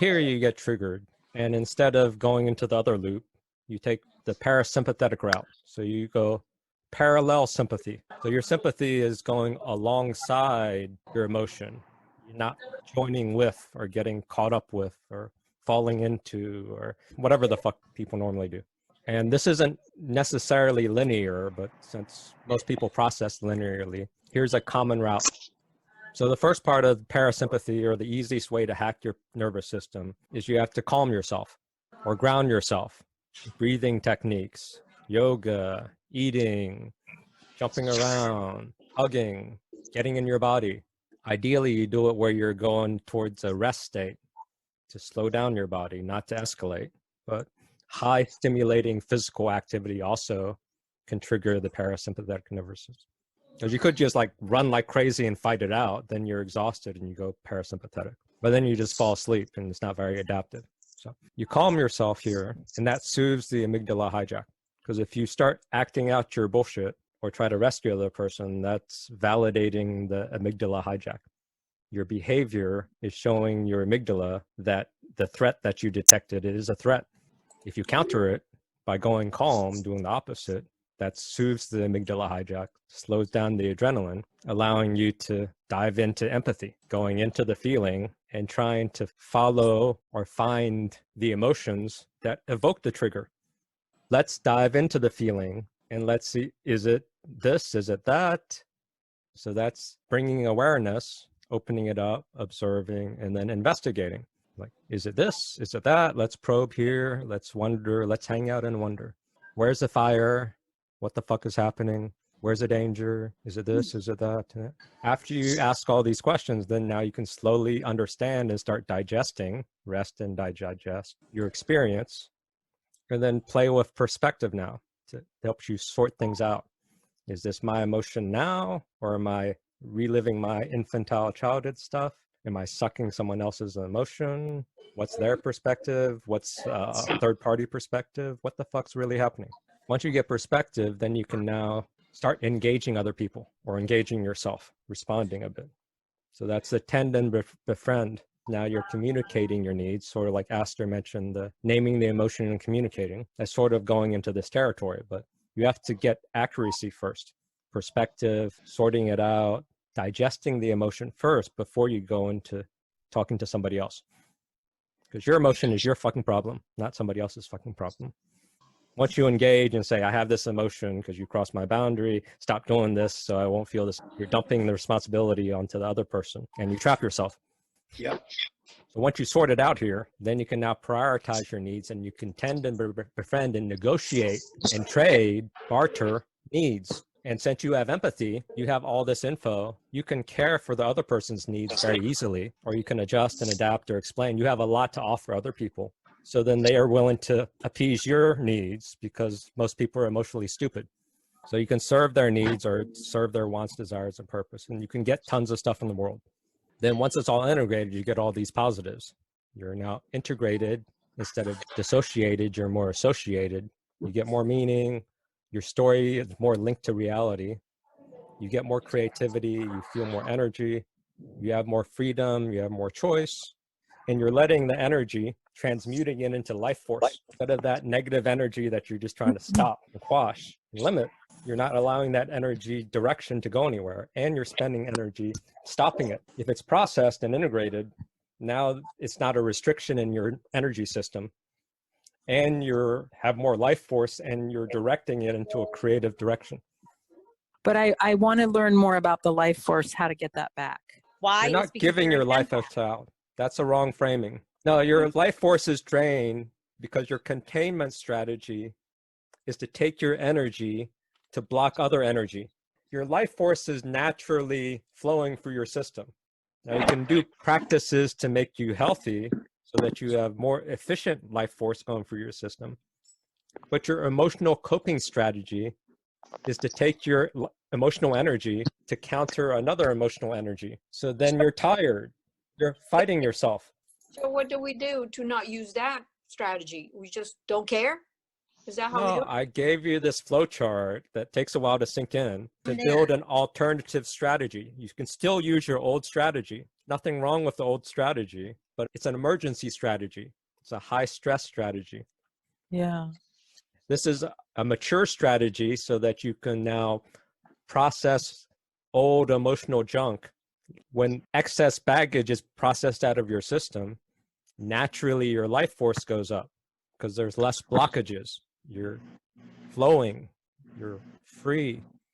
Here you get triggered. And instead of going into the other loop, you take the parasympathetic route. So you go parallel sympathy. So your sympathy is going alongside your emotion. You're not joining with or getting caught up with or falling into or whatever the fuck people normally do. And this isn't necessarily linear, but since most people process linearly, here's a common route. So the first part of parasympathy, or the easiest way to hack your nervous system, is you have to calm yourself or ground yourself. Breathing techniques, yoga, eating, jumping around, hugging, getting in your body. Ideally, you do it where you're going towards a rest state to slow down your body, not to escalate. But high stimulating physical activity also can trigger the parasympathetic nervous system. Because you could just like run like crazy and fight it out, then you're exhausted and you go parasympathetic. But then you just fall asleep and it's not very adaptive. So you calm yourself here, and that soothes the amygdala hijack. Because if you start acting out your bullshit or try to rescue the other person, that's validating the amygdala hijack. Your behavior is showing your amygdala that the threat that you detected is a threat. If you counter it by going calm, doing the opposite, that soothes the amygdala hijack, slows down the adrenaline, allowing you to dive into empathy, going into the feeling and trying to follow or find the emotions that evoke the trigger. Let's dive into the feeling and let's see, is it this? Is it that? So that's bringing awareness, opening it up, observing, and then investigating. Like, is it this? Is it that? Let's probe here. Let's wonder. Let's hang out and wonder. Where's the fire? What the fuck is happening? Where's the danger? Is it this? Is it that? After you ask all these questions, then now you can slowly understand and start digesting, rest and digest your experience, and then play with perspective now to help you sort things out. Is this my emotion now, or am I reliving my infantile childhood stuff? Am I sucking someone else's emotion? What's their perspective? What's a third-party perspective? What the fuck's really happening? Once you get perspective, then you can now start engaging other people or engaging yourself, responding a bit. So that's the tend and befriend. Now you're communicating your needs, sort of like Aster mentioned, the naming the emotion and communicating. That's sort of going into this territory, but you have to get accuracy first, perspective, sorting it out, digesting the emotion first before you go into talking to somebody else. Because your emotion is your fucking problem, not somebody else's fucking problem. Once you engage and say, I have this emotion because you crossed my boundary, stop doing this so I won't feel this, you're dumping the responsibility onto the other person and you trap yourself. Yep. So once you sort it out here, then you can now prioritize your needs and you can tend and befriend and negotiate and trade, barter needs. And since you have empathy, you have all this info, you can care for the other person's needs very easily, or you can adjust and adapt or explain. You have a lot to offer other people. So then they are willing to appease your needs because most people are emotionally stupid. So you can serve their needs or serve their wants, desires, and purpose, and you can get tons of stuff in the world. Then once it's all integrated, you get all these positives. You're now integrated instead of dissociated, you're more associated. You get more meaning. Your story is more linked to reality. You get more creativity, you feel more energy, you have more freedom, you have more choice, and you're letting the energy transmuting it into life force. Instead of that negative energy that you're just trying to stop and quash and limit, you're not allowing that energy direction to go anywhere, and you're spending energy stopping it. If it's processed and integrated, now it's not a restriction in your energy system, and you have more life force and you're directing it into a creative direction. But I want to learn more about the life force, how to get that back. Why? You're not giving your life force out. That's a wrong framing. No, your life force is drained because your containment strategy is to take your energy to block other energy. Your life force is naturally flowing through your system. Now you can do practices to make you healthy so that you have more efficient life force going through your system. But your emotional coping strategy is to take your emotional energy to counter another emotional energy. So then you're tired, you're fighting yourself. So what do we do to not use that strategy? We just don't care? Is that how we do it? I gave you this flowchart that takes a while to sink in to build an alternative strategy. You can still use your old strategy. Nothing wrong with the old strategy, but it's an emergency strategy. It's a high stress strategy. Yeah. This is a mature strategy so that you can now process old emotional junk. When excess baggage is processed out of your system, naturally your life force goes up because there's less blockages. You're flowing, you're free,